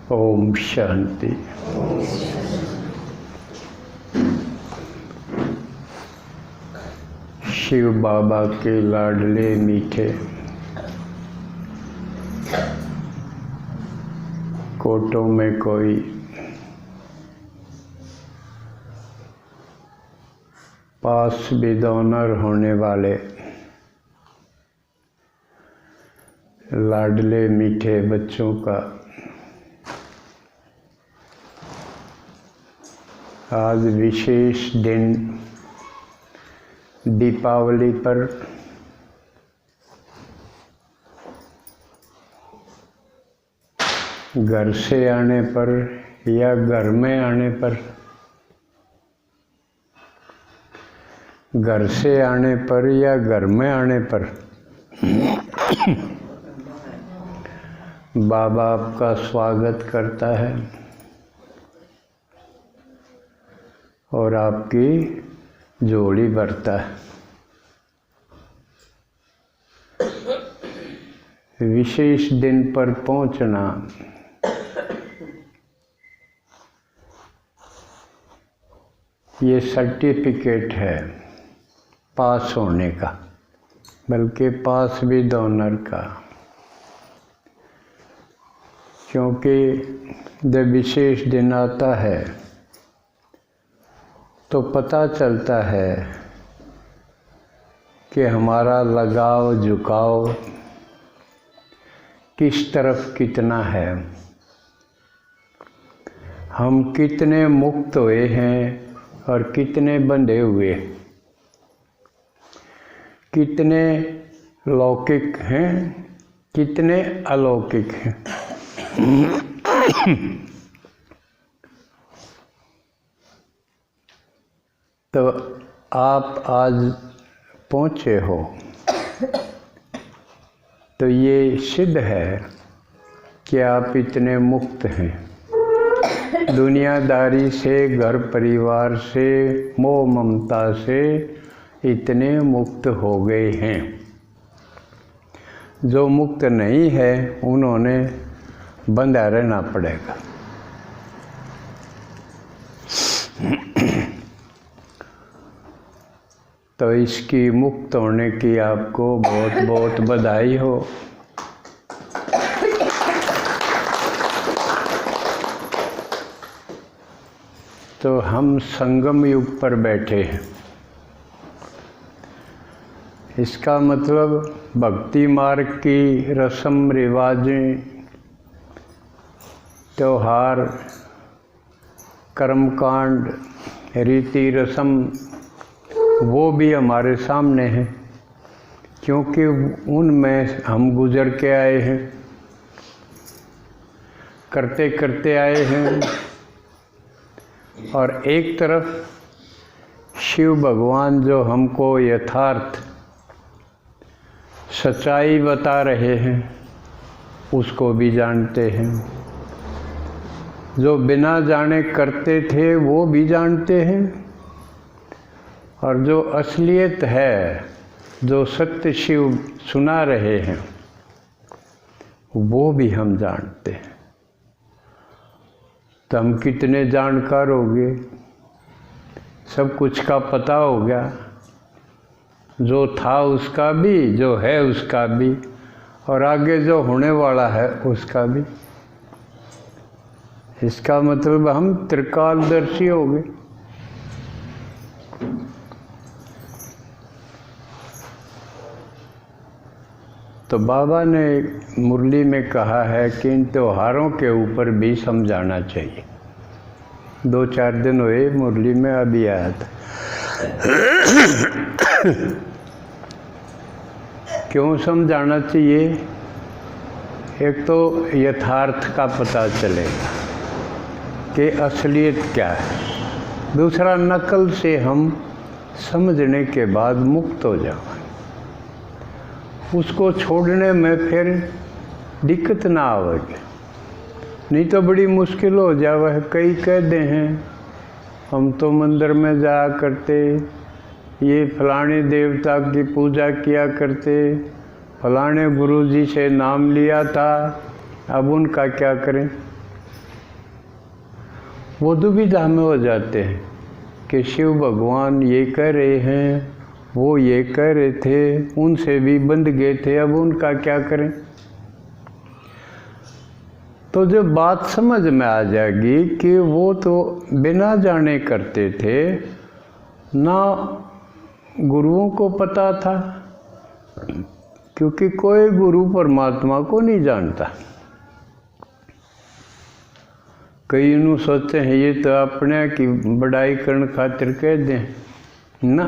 ओम शांति। शिव बाबा के लाडले मीठे कोटों में कोई पास बिदौनर होने वाले लाडले मीठे बच्चों का आज विशेष दिन दीपावली पर घर से आने पर या घर में आने पर, घर से आने पर या घर में आने पर बाबा आपका स्वागत करता है और आपकी झोली भरता है। विशेष दिन पर पहुंचना ये सर्टिफिकेट है पास होने का, बल्कि पास भी डोनर का, क्योंकि जब विशेष दिन आता है तो पता चलता है कि हमारा लगाव झुकाव किस तरफ कितना है, हम कितने मुक्त हुए हैं और कितने बंधे हुए, कितने लौकिक हैं, कितने अलौकिक हैं। तो आप आज पहुँचे हो तो ये सिद्ध है कि आप इतने मुक्त हैं दुनियादारी से, घर परिवार से, मोह ममता से इतने मुक्त हो गए हैं। जो मुक्त नहीं है उन्होंने बंधा रहना पड़ेगा। तो इसकी मुक्त होने की आपको बहुत बहुत बधाई हो। तो हम संगम युग पर बैठे हैं। इसका मतलब भक्ति मार्ग की रस्म रिवाजें, त्योहार, कर्मकांड, रीति रस्म वो भी हमारे सामने हैं, क्योंकि उनमें हम गुजर के आए हैं, करते करते आए हैं। और एक तरफ शिव भगवान जो हमको यथार्थ सच्चाई बता रहे हैं उसको भी जानते हैं, जो बिना जाने करते थे वो भी जानते हैं, और जो असलियत है, जो सत्य शिव सुना रहे हैं वो भी हम जानते हैं। तो हम कितने जानकार हो गए, सब कुछ का पता हो गया, जो था उसका भी, जो है उसका भी, और आगे जो होने वाला है उसका भी। इसका मतलब हम त्रिकालदर्शी हो गए। तो बाबा ने मुरली में कहा है कि इन त्योहारों के ऊपर भी समझाना चाहिए। 2-4 दिन हुए मुरली में, अभी आया था। क्यों समझाना चाहिए? एक तो यथार्थ का पता चलेगा कि असलियत क्या है, दूसरा नकल से हम समझने के बाद मुक्त हो जाओ, उसको छोड़ने में फिर दिक्कत ना आवेगी। नहीं तो बड़ी मुश्किल हो जावे। कई कहते हैं हम तो मंदिर में जाया करते, ये फलाने देवता की पूजा किया करते, फलाने गुरुजी से नाम लिया था, अब उनका क्या करें? वो दुविधा में हो जाते हैं कि शिव भगवान ये कह रहे हैं, वो ये कह रहे थे, उनसे भी बंध गए थे, अब उनका क्या करें। तो जब बात समझ में आ जाएगी कि वो तो बिना जाने करते थे, ना गुरुओं को पता था, क्योंकि कोई गुरु परमात्मा को नहीं जानता। कई यूँ सोचते हैं ये तो अपने की बड़ाई करने खातिर कह दें ना,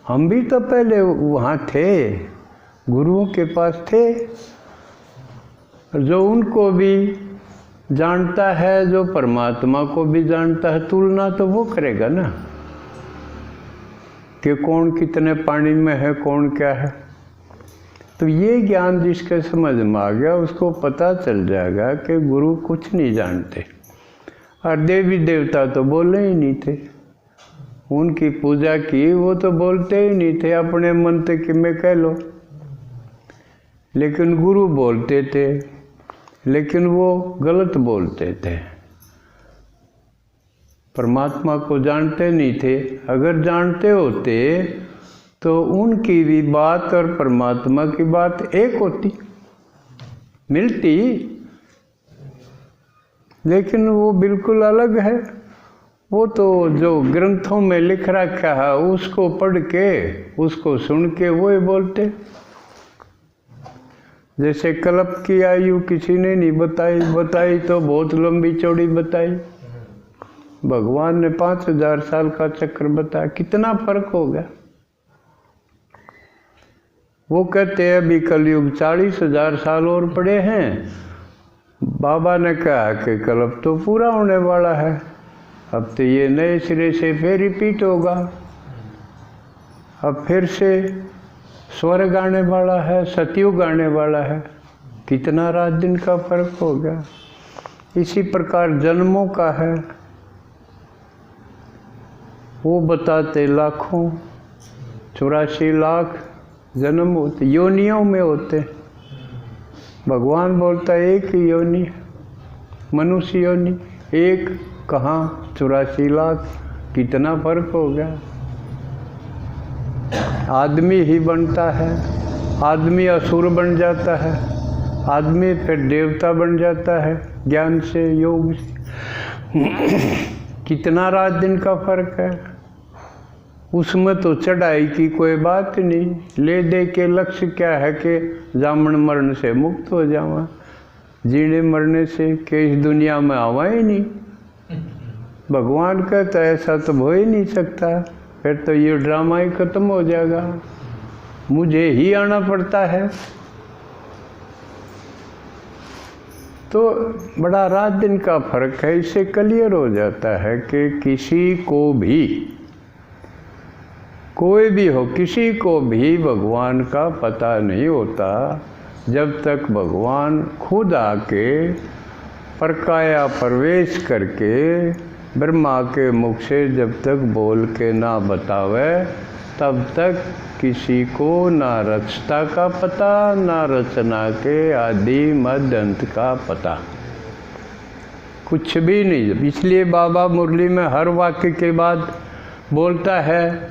हम भी तो पहले वहाँ थे, गुरुओं के पास थे। जो उनको भी जानता है, जो परमात्मा को भी जानता है, तुलना तो वो करेगा ना कि कौन कितने पानी में है, कौन क्या है। तो ये ज्ञान जिसके समझ में आ गया उसको पता चल जाएगा कि गुरु कुछ नहीं जानते, और देवी देवता तो बोले ही नहीं थे। उनकी पूजा की वो तो बोलते ही नहीं थे, अपने मन से कि मैं कह लो, लेकिन गुरु बोलते थे, लेकिन वो गलत बोलते थे, परमात्मा को जानते नहीं थे। अगर जानते होते तो उनकी भी बात और परमात्मा की बात एक होती, मिलती, लेकिन वो बिल्कुल अलग है। वो तो जो ग्रंथों में लिख रखा है उसको पढ़ के, उसको सुन के वो ही बोलते। जैसे कल्प की आयु किसी ने नहीं बताई तो बहुत लंबी चौड़ी बताई। भगवान ने 5000 साल का चक्र बताया, कितना फर्क हो गया। वो कहते हैं अभी कलयुग 40,000 साल और पड़े हैं। बाबा ने कहा कि कल्प तो पूरा होने वाला है, अब तो ये नए सिरे से फिर रिपीट होगा, अब फिर से स्वर्ग आने वाला है, सतयुग आने वाला है। कितना रात दिन का फर्क हो गया। इसी प्रकार जन्मों का है, वो बताते लाखों, 84 लाख जन्म होते, योनियों में होते। भगवान बोलता है एक ही योनि, मनुष्य योनि एक, कहाँ 84 लाख, कितना फर्क हो गया। आदमी ही बनता है, आदमी असुर बन जाता है, आदमी फिर देवता बन जाता है ज्ञान से, योग से। कितना रात दिन का फर्क है। उसमें तो चढ़ाई की कोई बात नहीं, ले दे के लक्ष्य क्या है कि जामन मरण से मुक्त हो जावा, जीने मरने से कि इस दुनिया में आवा ही नहीं। भगवान कहता है ऐसा तो हो ही नहीं सकता, फिर तो ये ड्रामा ही खत्म हो जाएगा, मुझे ही आना पड़ता है। तो बड़ा रात दिन का फर्क है। इससे क्लियर हो जाता है कि किसी को भी, कोई भी हो, किसी को भी भगवान का पता नहीं होता जब तक भगवान खुद आके परकाया प्रवेश करके ब्रह्मा के मुख से जब तक बोल के ना बतावे, तब तक किसी को ना रचता का पता, ना रचना के आदि मध्य अंत का पता, कुछ भी नहीं। इसलिए बाबा मुरली में हर वाक्य के बाद बोलता है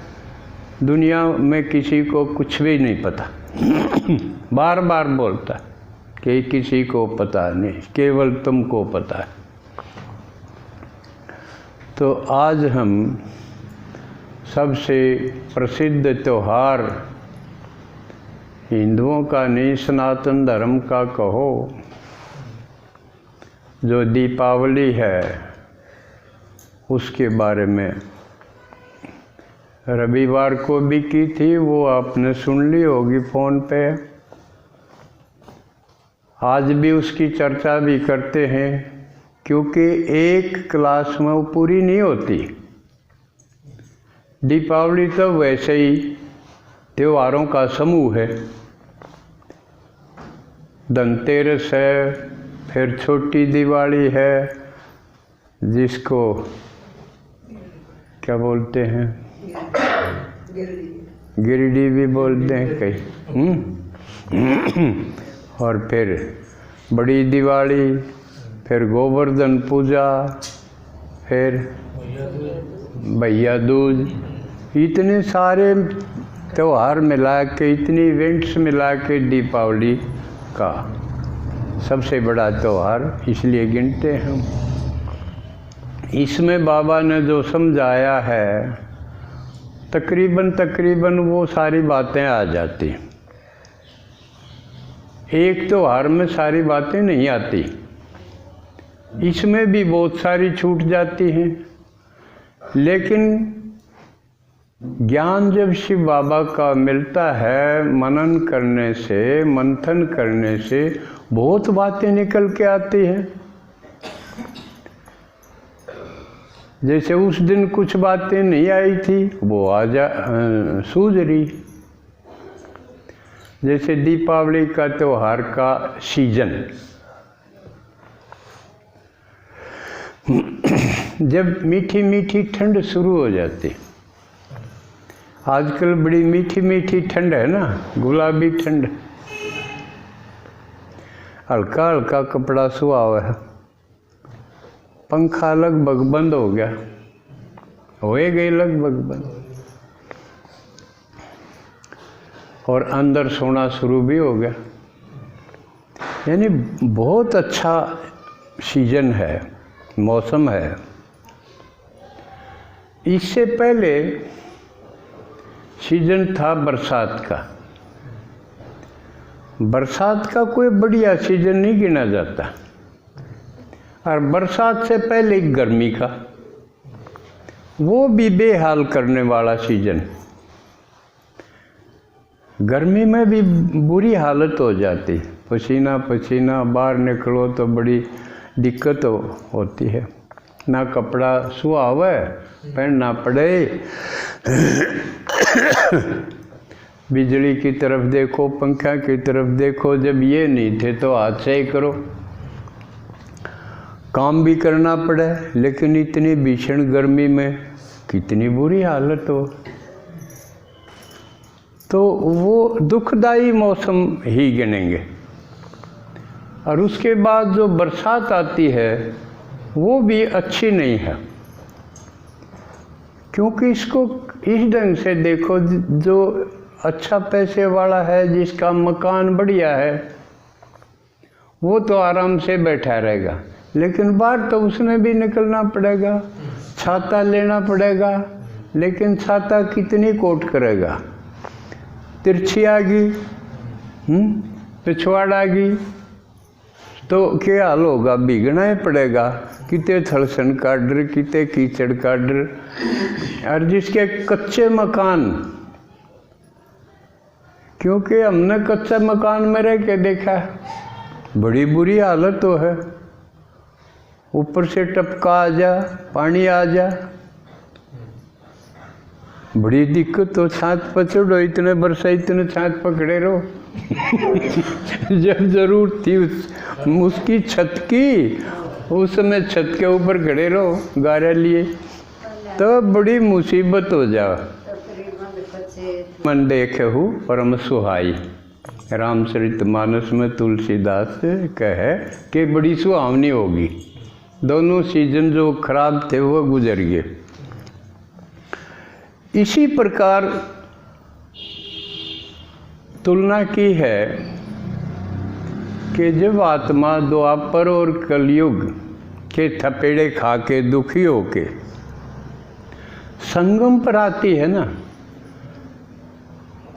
दुनिया में किसी को कुछ भी नहीं पता। बार बार बोलता कि किसी को पता नहीं, केवल तुमको पता है। तो आज हम सबसे प्रसिद्ध त्यौहार, हिंदुओं का नहीं सनातन धर्म का कहो, जो दीपावली है, उसके बारे में रविवार को भी की थी, वो आपने सुन ली होगी फ़ोन पे। आज भी उसकी चर्चा भी करते हैं, क्योंकि एक क्लास में वो पूरी नहीं होती। दीपावली तो वैसे ही त्योहारों का समूह है। धनतेरस है, फिर छोटी दिवाली है, जिसको क्या बोलते हैं, गिरडी भी बोलते हैं कई। और फिर बड़ी दिवाली, फिर गोवर्धन पूजा, फिर भैया दूज, इतने सारे त्यौहार मिला के, इतनी इवेंट्स मिला के दीपावली का सबसे बड़ा त्यौहार इसलिए गिनते हैं हम। इसमें बाबा ने जो समझाया है तकरीबन वो सारी बातें आ जाती। एक त्यौहार में सारी बातें नहीं आती, इसमें भी बहुत सारी छूट जाती हैं। लेकिन ज्ञान जब शिव बाबा का मिलता है, मनन करने से, मंथन करने से बहुत बातें निकल के आती हैं। जैसे उस दिन कुछ बातें नहीं आई थी, वो सूझ रही। जैसे दीपावली का त्यौहार का सीजन, जब मीठी मीठी ठंड शुरू हो जाती, आजकल बड़ी मीठी मीठी ठंड है ना, गुलाबी ठंड, हल्का हल्का कपड़ा सुहावा है, पंखा लगभग बंद हो गया, हो गई लगभग बंद, और अंदर सोना शुरू भी हो गया। यानी बहुत अच्छा सीजन है, मौसम है। इससे पहले सीजन था बरसात का। बरसात का कोई बढ़िया सीजन नहीं गिना जाता, और बरसात से पहले गर्मी का, वो भी बेहाल करने वाला सीजन। गर्मी में भी बुरी हालत हो जाती, पसीना पसीना, बाहर निकलो तो बड़ी दिक्कत होती है, ना कपड़ा सुहावा पहनना पड़े, बिजली की तरफ देखो, पंखा की तरफ देखो। जब ये नहीं थे तो हाथ से ही करो, काम भी करना पड़े, लेकिन इतनी भीषण गर्मी में कितनी बुरी हालत हो। तो वो दुखदाई मौसम ही गिनेंगे। और उसके बाद जो बरसात आती है वो भी अच्छी नहीं है, क्योंकि इसको इस ढंग से देखो, जो अच्छा पैसे वाला है, जिसका मकान बढ़िया है, वो तो आराम से बैठा रहेगा, लेकिन बाहर तो उसमें भी निकलना पड़ेगा, छाता लेना पड़ेगा, लेकिन छाता कितनी कोट करेगा। तिरछी आ गई, पिछवाड़ आ गई, तो क्या हाल होगा, भीगना ही पड़ेगा, कितने थड़सन का डर, कितने कीचड़ का डर। और जिसके कच्चे मकान, क्योंकि हमने कच्चे मकान में रह के देखा है, बड़ी बुरी हालत तो है, ऊपर से टपका आ जा, पानी आ जा, बड़ी दिक्कत हो। छात पर चढ़ो, इतने बरसा इतने छात पकड़े रहो। जब जरूरत थी उसकी छत की, उस समय छत के ऊपर खड़े रहो गारे लिए, तो बड़ी मुसीबत हो जाओ। मन देखे हूँ परम सुहाई, रामचरितमानस में तुलसीदास कहे कि बड़ी सुहावनी होगी। दोनों सीजन जो खराब थे वो गुजर गए। इसी प्रकार तुलना की है कि जब आत्मा द्वापर और कलयुग के थपेड़े खा के दुखी होके संगम पर आती है ना,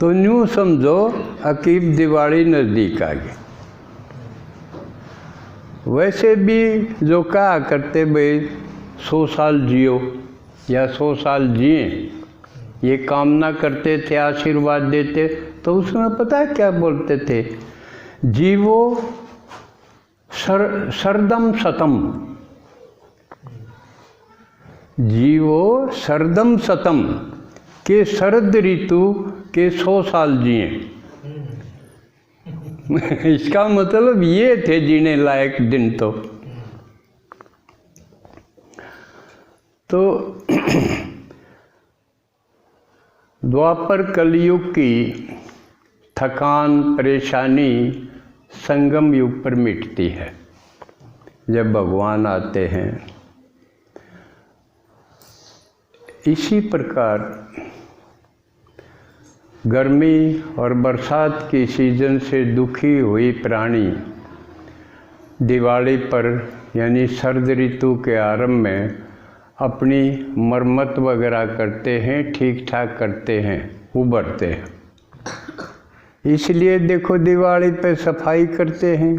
तो यूँ समझो अकीब दिवाली नज़दीक आ गई। वैसे भी जो कहा करते भाई 100 साल जियो या 100 साल जिए, ये कामना करते थे, आशीर्वाद देते, तो उसमें पता है क्या बोलते थे, जीवो सरदम सतम, जीवो सरदम सतम, के शरद ऋतु के 100 साल जिए। इसका मतलब ये थे जीने लायक दिन। तो द्वापर कलयुग की थकान परेशानी संगम युग पर मिटती है, जब भगवान आते हैं। इसी प्रकार गर्मी और बरसात की सीजन से दुखी हुई प्राणी दिवाली पर यानी शरद ऋतु के आरंभ में अपनी मरम्मत वगैरह करते हैं, ठीक ठाक करते हैं, उबरते हैं। इसलिए देखो दिवाली पे सफाई करते हैं,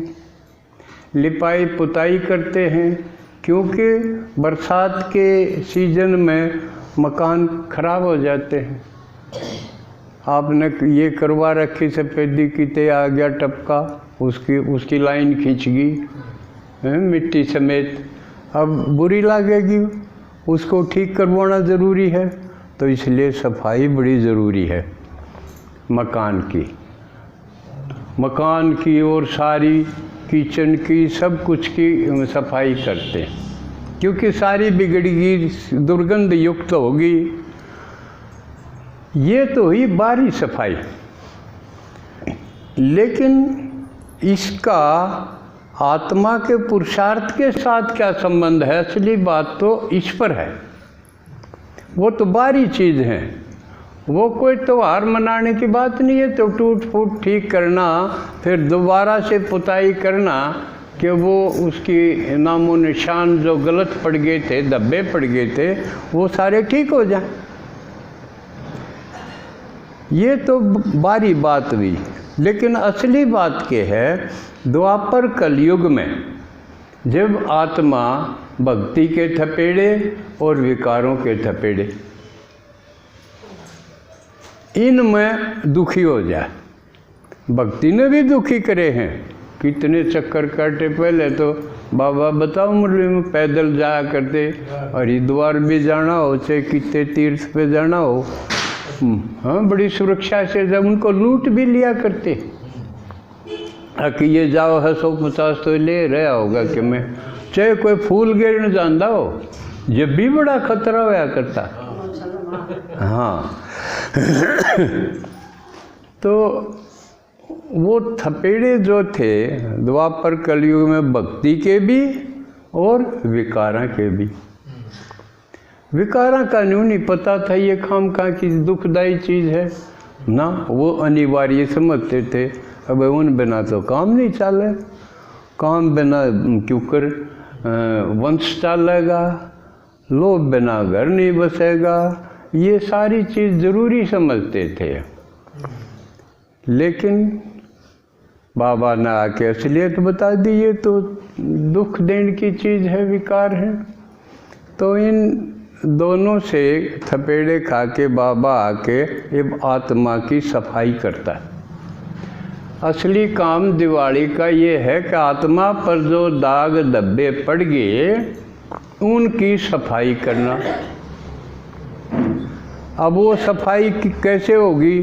लिपाई पुताई करते हैं, क्योंकि बरसात के सीजन में मकान खराब हो जाते हैं। आपने ये करवा रखी सफ़ेदी की ते आ गया टपका, उसकी लाइन खींच गई मिट्टी समेत, अब बुरी लगेगी, उसको ठीक करवाना ज़रूरी है। तो इसलिए सफाई बड़ी ज़रूरी है मकान की और सारी किचन की, सब कुछ की सफाई करते हैं, क्योंकि सारी बिगड़गी, दुर्गंध युक्त होगी। ये तो हुई बाहरी सफाई, लेकिन इसका आत्मा के पुरुषार्थ के साथ क्या संबंध है? असली बात तो इस पर है। वो तो बाहरी चीज़ है, वो कोई त्योहार मनाने की बात नहीं है। तो टूट फूट ठीक करना, फिर दोबारा से पुताई करना कि वो उसकी नामो निशान जो गलत पड़ गए थे, धब्बे पड़ गए थे, वो सारे ठीक हो जाएं। ये तो बारी बात हुई, लेकिन असली बात क्या है? द्वापर कलयुग में जब आत्मा भक्ति के थपेड़े और विकारों के थपेड़े इनमें दुखी हो जाए। भक्ति ने भी दुखी करे हैं, कितने चक्कर काटे। पहले तो बाबा बताओ मुरली में पैदल जाया करते, हरिद्वार भी जाना हो, चाहे कितने तीर्थ पे जाना हो, हाँ बड़ी सुरक्षा से जब उनको लूट भी लिया करते कि ये जाओ है 150 तो ले रहा होगा कि मैं, चाहे कोई फूल गिरने जाता हो, जब भी बड़ा खतरा होया करता। हाँ तो वो थपेड़े जो थे द्वापर कलयुग में भक्ति के भी और विकारा के भी। विकारा का न्यू नहीं पता था ये खाम खा की दुखदायी चीज़ है ना, वो अनिवार्य समझते थे। अब उन बिना तो काम नहीं चले, काम बिना क्यों कर वंश चलेगा, लोभ बिना घर नहीं बसेगा, ये सारी चीज़ ज़रूरी समझते थे। लेकिन बाबा ने आके असलियत बता दी, ये तो दुख देने की चीज़ है, विकार है। तो इन दोनों से थपेड़े खा के बाबा आके अब आत्मा की सफाई करता है। असली काम दिवाली का ये है कि आत्मा पर जो दाग धब्बे पड़ गए उनकी सफाई करना। अब वो सफाई कैसे होगी?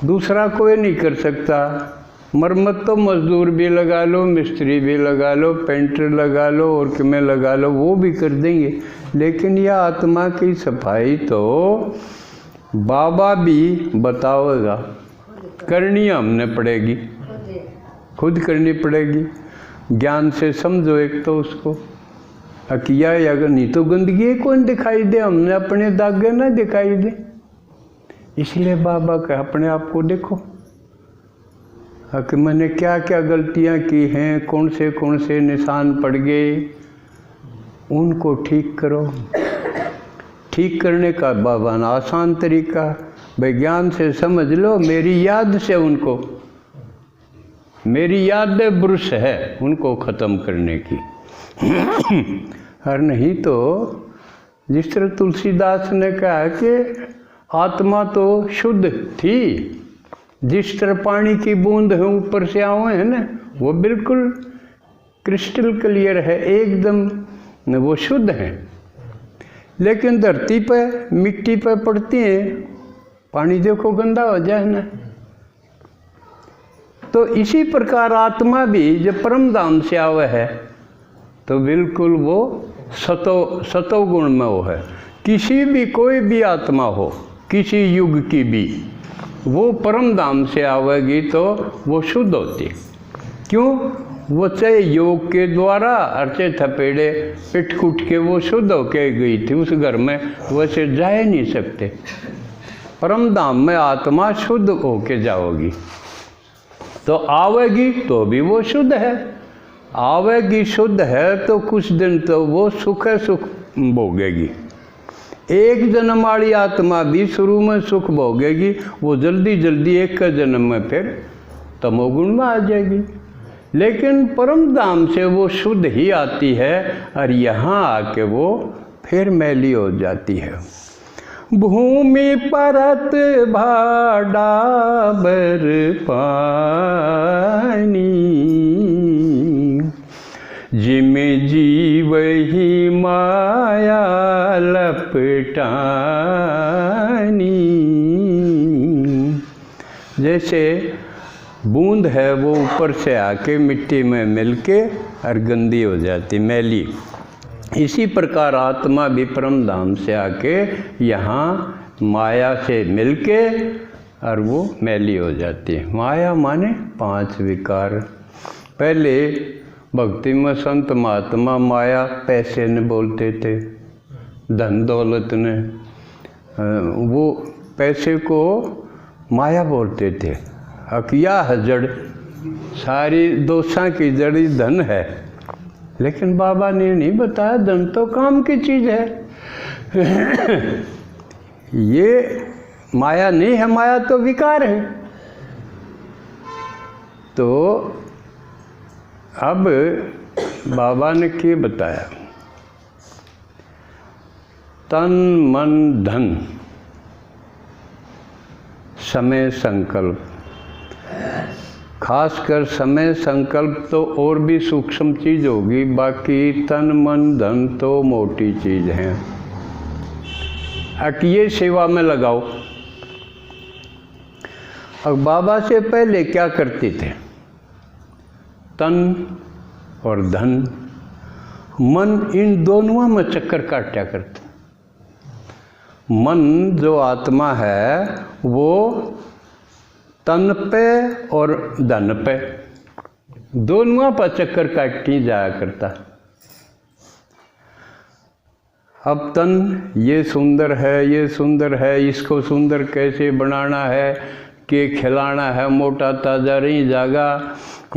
दूसरा कोई नहीं कर सकता। मरम्मत तो मजदूर भी लगा लो, मिस्त्री भी लगा लो, पेंटर लगा लो और किमें लगा लो, वो भी कर देंगे। लेकिन यह आत्मा की सफाई तो बाबा भी बताओगा, करनी हमने पड़ेगी, खुद करनी पड़ेगी। ज्ञान से समझो एक तो उसको किया, अगर नहीं तो गंदगी कौन दिखाई दे, हमने अपने दागे ना दिखाई दे। इसलिए बाबा का अपने आप को देखो कि मैंने क्या क्या गलतियां की हैं, कौन से निशान पड़ गए, उनको ठीक करो। ठीक करने का बाबा ना आसान तरीका, विज्ञान से समझ लो, मेरी याद से उनको, मेरी याद ब्रुश है उनको ख़त्म करने की। और नहीं तो जिस तरह तुलसीदास ने कहा कि आत्मा तो शुद्ध थी, जिस तरह पानी की बूंद है ऊपर से आए है ना, वो बिल्कुल क्रिस्टल क्लियर है, एकदम वो शुद्ध है। लेकिन धरती पे मिट्टी पे पड़ती है, पानी देखो गंदा हो जाए ना। तो इसी प्रकार आत्मा भी जब परम धाम से आवे है तो बिल्कुल वो सतो गुण में वो है। किसी भी कोई भी आत्मा हो, किसी युग की भी, वो परम धाम से आवेगी तो वो शुद्ध होती। क्यों? वो चाहे योग के द्वारा और चाहे थपेड़े पिट कुट के वो शुद्ध होके गई थी उस घर में, वैसे जा ही नहीं सकते। परम धाम में आत्मा शुद्ध होके जाओगी, तो आवेगी तो भी वो शुद्ध है, आवेगी शुद्ध है तो कुछ दिन तो वो सुख भोगेगी। एक जन्म वाली आत्मा भी शुरू में सुख भोगेगी, वो जल्दी जल्दी एक का जन्म में फिर तमोगुण में आ जाएगी। लेकिन परम धाम से वो शुद्ध ही आती है और यहाँ आके वो फिर मैली हो जाती है। भूमि परत भाडाबर पानी, जिमे जीव ही माया लपटानी। जैसे बूंद है वो ऊपर से आके मिट्टी में मिलके और गंदी हो जाती, मैली, इसी प्रकार आत्मा भी परम धाम से आके यहाँ माया से मिलके और वो मैली हो जाती है। माया माने 5 विकार। पहले भक्ति में संत महात्मा माया पैसे ने बोलते थे, धन दौलत ने, वो पैसे को माया बोलते थे। अकिया है जड़, सारी दोषां की जड़ धन है। लेकिन बाबा ने नहीं बताया धन तो काम की चीज़ है। ये माया नहीं है, माया तो विकार है। तो अब बाबा ने क्या बताया, तन मन धन समय संकल्प, खासकर समय संकल्प तो और भी सूक्ष्म चीज़ होगी, बाकी तन मन धन तो मोटी चीज़ है। अकिए सेवा में लगाओ। अब बाबा से पहले क्या करते थे, तन और धन मन इन दोनों में चक्कर काटा करते। मन जो आत्मा है वो तन पे और धन पे दोनों पर चक्कर काटती जाया करता। अब तन ये सुंदर है, ये सुंदर है, इसको सुंदर कैसे बनाना है, के खिलाना है, मोटा ताजा नहीं जागा,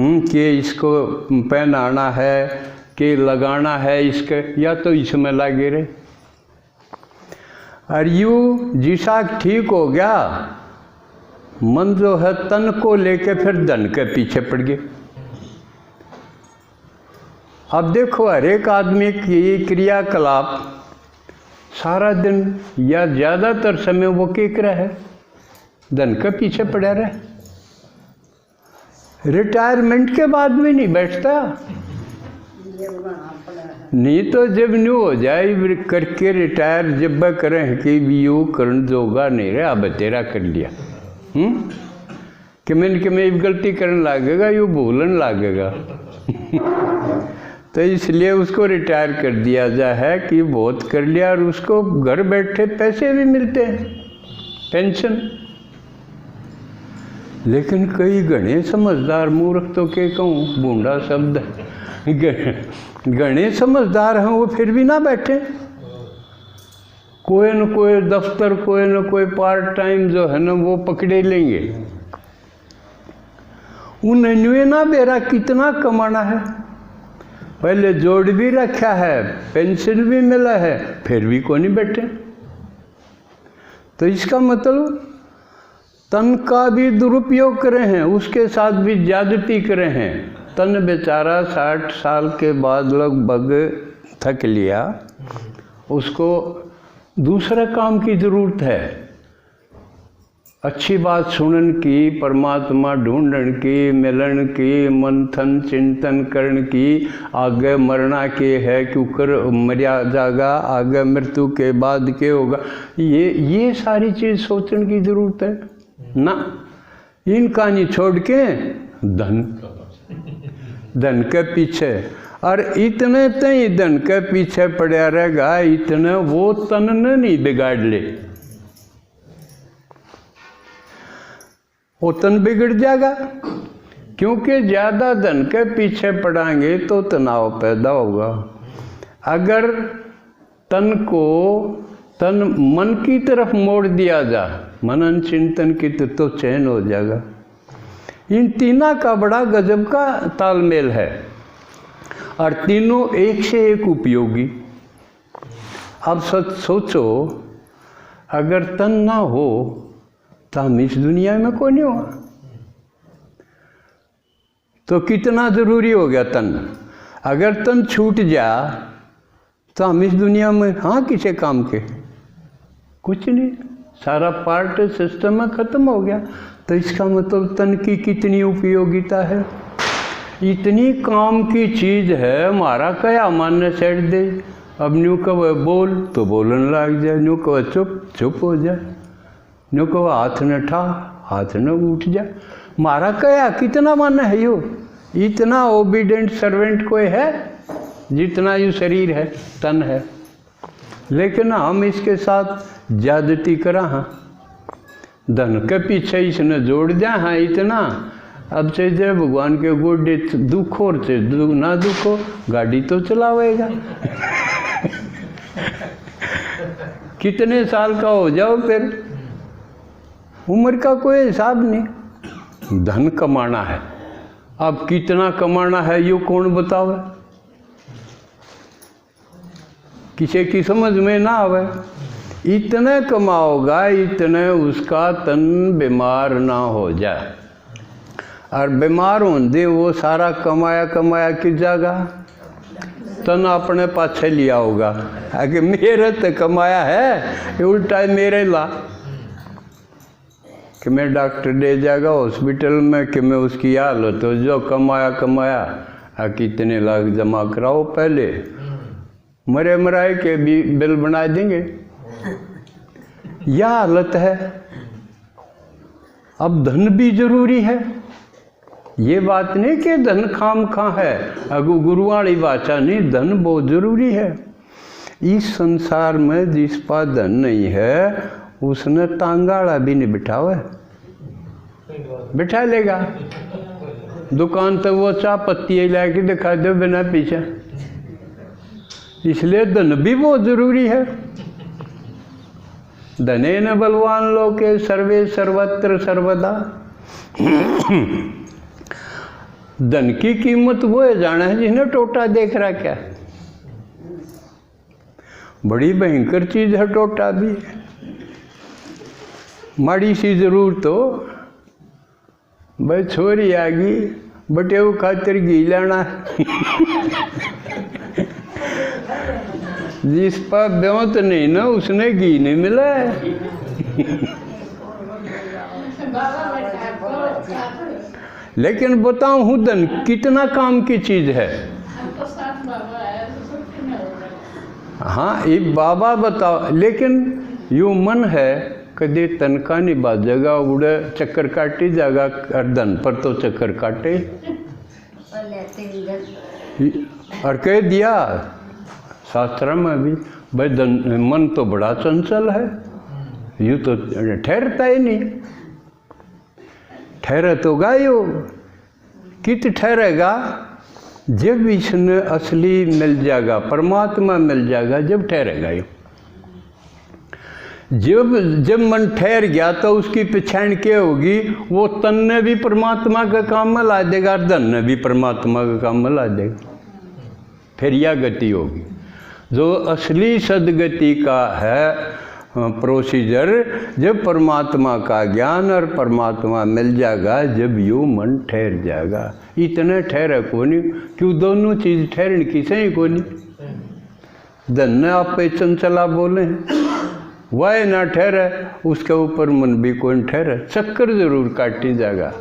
के इसको पहनाना है, के लगाना है इसके, या तो इसमें लगे रहे। और यूँ जिसा ठीक हो गया, मन जो है तन को लेके फिर धन के पीछे पड़ गए। अब देखो हर एक आदमी की क्रियाकलाप सारा दिन या ज़्यादातर समय वो क्या रहा है, धन के पीछे पड़ा रहा। रिटायरमेंट के बाद भी नहीं बैठता, नहीं तो जब न्यू हो जाए करके रिटायर जब करें कि यू करण जोगा नहीं रहा, अब तेरा कर लिया, कि मैं गलती करने लगेगा, यू भूलन लगेगा। तो इसलिए उसको रिटायर कर दिया जा है कि बहुत कर लिया, और उसको घर बैठे पैसे भी मिलते हैं, पेंशन। लेकिन कई घने समझदार, मूर्ख तो क्या कहूँ, बूढ़ा शब्द, घने समझदार हैं, वो फिर भी ना बैठे, कोई न कोई दफ्तर, कोई न कोई पार्ट टाइम जो है ना वो पकड़े लेंगे। उन्हें ना बेरा कितना कमाना है, पहले जोड़ भी रखा है, पेंशन भी मिला है, फिर भी कोई नहीं बैठे। तो इसका मतलब तन का भी दुरुपयोग करे हैं, उसके साथ भी ज्यादती करे हैं। तन बेचारा 60 साल के बाद लगभग थक लिया, उसको दूसरा काम की ज़रूरत है, अच्छी बात सुनन की, परमात्मा ढूंढन की, मिलन की, मंथन चिंतन करन की, आगे मरना के है क्यों कर मरिया जागा, आगे मृत्यु के बाद क्या होगा, ये सारी चीज़ सोचने की ज़रूरत है ना। इन कहानी छोड़ के धन के पीछे, और इतने तई धन के पीछे पड़ा रहेगा, इतने वो तन ने नहीं बिगाड़ ले, वो तन बिगड़ जाएगा। क्योंकि ज़्यादा धन के पीछे पड़ेंगे तो तनाव पैदा होगा। अगर तन मन की तरफ मोड़ दिया जा, मनन चिंतन की तो चैन हो जाएगा। इन तीनों का बड़ा गजब का तालमेल है और तीनों एक से एक उपयोगी। अब सच सोचो, अगर तन ना हो तो हम इस दुनिया में कोई नहीं हो। तो कितना ज़रूरी हो गया तन। अगर तन छूट जा तो हम इस दुनिया में हाँ किसे काम के, कुछ नहीं, सारा पार्ट सिस्टम में ख़त्म हो गया। तो इसका मतलब तन की कितनी उपयोगिता है। इतनी काम की चीज़ है, हमारा क्या मानने सेट दे। अब न्यू कहो बोल तो बोलने लग जाए, न्यू कहो चुप चुप हो जाए, न्यू कहो हाथ न ठा हाथ न उठ जाए। मारा क्या कितना माना है यो, इतना ओबीडेंट सर्वेंट कोई है जितना ये शरीर है, तन है। लेकिन हम इसके साथ ज्यादती करा हाँ, धन के पीछे इसने जोड़ दिया हाँ इतना। अब से जय भगवान के गोडे दुख और से ना दुखो, गाड़ी तो चलावेगा। कितने साल का हो जाओ फिर, उम्र का कोई हिसाब नहीं। धन कमाना है, अब कितना कमाना है ये कौन बतावे, किसी की समझ में ना आवे। इतने कमाओगा इतने उसका तन बीमार ना हो जाए। और बीमार होंदे वो सारा कमाया कमाया किस जगह तन अपने पाछे लिया होगा। आगे मेरे तो कमाया है, उल्टा मेरे ला कि मैं डॉक्टर दे जाएगा हॉस्पिटल में कि मैं उसकी हालत हो, जो कमाया कितने लाख जमा कराओ पहले, मरे मराए के भी बिल बना देंगे। यह हालत है। अब धन भी जरूरी है, ये बात नहीं कि धन खाम खा है, अगु गुरु वाली बाचा नहीं, धन बहुत जरूरी है। इस संसार में जिस पर धन नहीं है उसने तांगाड़ा भी नहीं बिठावा, बिठा लेगा दुकान तो वो चाय पत्ती लाके दिखा दो बिना पीछे। इसलिए धन भी बहुत जरूरी है। धने न बलवान लोके सर्वे सर्वत्र सर्वदा। धन की कीमत वो है जाना है जिसने टोटा देख रहा क्या, बड़ी भयंकर चीज है टोटा भी। माड़ी सी जरूरत हो भाई, छोरी आ गई बटे वो खातिर घी लाना जिस पर ब्योत नहीं ना उसने घी नहीं मिला है। लेकिन बताऊं हूँ धन कितना काम की चीज है। हाँ ये बाबा बताओ, लेकिन यो मन है कदे तन का नहीं बाजेगा, उड़े चक्कर काटी जाएगा और धन पर तो चक्कर काटे। और कह दिया शास्त्र में भी भाई मन तो बड़ा चंचल है, यूँ तो ठहरता ही नहीं। ठहरे तो गायो कित ठहरेगा जब इसने असली मिल जाएगा, परमात्मा मिल जाएगा, जब ठहरेगा ये। जब मन ठहर गया तो उसकी पहचान क्या होगी, वो तन ने भी परमात्मा का काम में ला देगा और धन ने भी परमात्मा का काम में ला देगा। फिर यह गति होगी जो असली सदगति का है प्रोसीजर। जब परमात्मा का ज्ञान और परमात्मा मिल जाएगा, जब यू मन ठहर जाएगा। इतने ठहरे को नहीं, क्यों दोनों चीज ठहरन की सही को नहीं। धन ने आप पे चंचला बोले वह ना ठहरे, उसके ऊपर मन भी कौन ठहरे, चक्कर जरूर काटी जाएगा,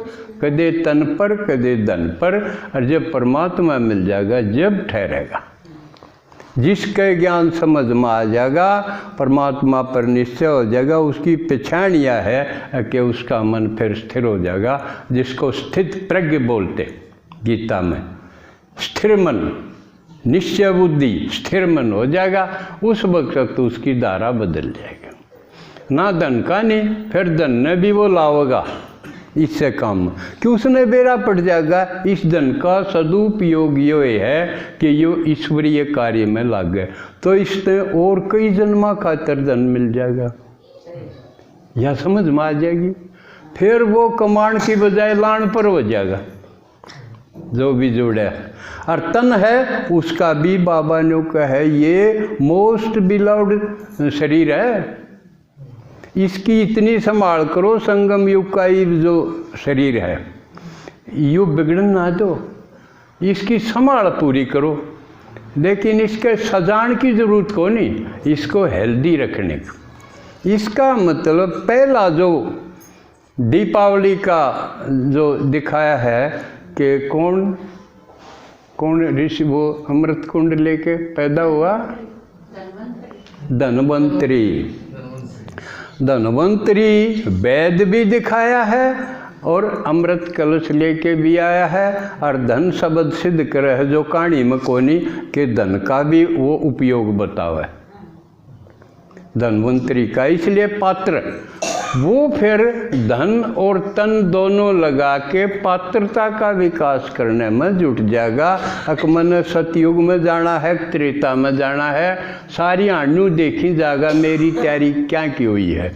कदे तन पर कदे धन पर। और जब परमात्मा मिल जाएगा जब ठहरेगा, जिसके ज्ञान समझ में आ जाएगा, परमात्मा पर निश्चय हो जाएगा, उसकी पहचान यह है कि उसका मन फिर स्थिर हो जाएगा, जिसको स्थित प्रज्ञ बोलते गीता में। स्थिर मन, निश्चय बुद्धि, स्थिर मन हो जाएगा, उस वक्त उसकी धारा बदल जाएगी। ना धन का नहीं, फिर धन ने भी वो लाओगा, इससे कम कि उसने बेरा पड़ जाएगा। इस धन का सदुपयोग ये है कि यो ईश्वरीय कार्य में लागे, तो इससे और कई जन्मा खातर धन मिल जाएगा, या समझ में आ जाएगी। फिर वो कमांड की बजाय लान पर हो जाएगा जो भी जोड़ा। और तन है उसका भी बाबा ने कहा है ये मोस्ट बिलव्ड शरीर है, इसकी इतनी संभाल करो। संगम युग का ये जो शरीर है यू बिगड़न ना दो, इसकी संभाल पूरी करो, लेकिन इसके सजान की जरूरत को नहीं, इसको हेल्दी रखने की। इसका मतलब पहला जो दीपावली का जो दिखाया है कि कौन ऋषि वो अमृत कुंड लेके पैदा हुआ, धनवंतरी। धनवंतरी वेद भी दिखाया है और अमृत कलश लेके भी आया है, और धन शब्द सिद्ध करे है जो कहानी में कोनी के धन का भी वो उपयोग बतावा है धनवंतरी का। इसलिए पात्र वो फिर धन और तन दोनों लगा के पात्रता का विकास करने में जुट जाएगा। अकमन सतयुग में जाना है, त्रेता में जाना है, सारी आनू देखी जाएगा मेरी तैयारी क्या की हुई है।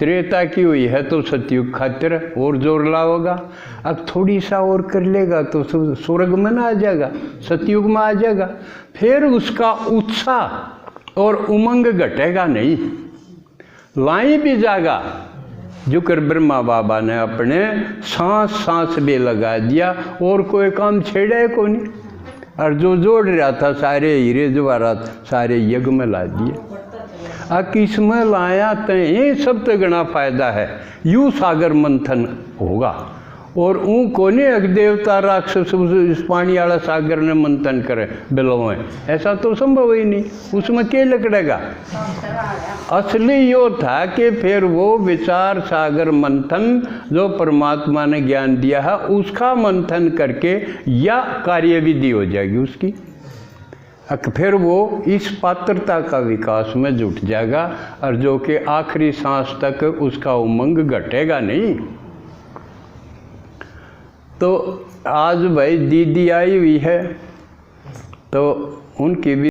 त्रेता की हुई है तो सतयुग खातिर और जोर लाओगा, अब थोड़ी सा और कर लेगा तो स्वर्ग में ना आ जाएगा, सतयुग में आ जाएगा। फिर उसका उत्साह और उमंग घटेगा नहीं, लाई भी जाएगा। जो कर ब्रह्मा बाबा ने अपने सांस सांस में लगा दिया और कोई काम छेड़ा को नहीं, और जो जोड़ रहा था सारे हीरे जवाहरात सारे यज्ञ में ला दिए। किस में लाया तय सब तो गणा फायदा है, यूँ सागर मंथन होगा। और ऊँ कोने अग देवता राक्षस उस पानी वाला सागर ने मंथन करे बिलों, ऐसा तो संभव ही नहीं, उसमें क्या लकड़ेगा। असली यो था कि फिर वो विचार सागर मंथन जो परमात्मा ने ज्ञान दिया है उसका मंथन करके या कार्य विधि हो जाएगी उसकी, फिर वो इस पात्रता का विकास में जुट जाएगा, और जो कि आखिरी सांस तक उसका उमंग घटेगा नहीं। तो आज भाई दीदी आई हुई है तो उनकी भी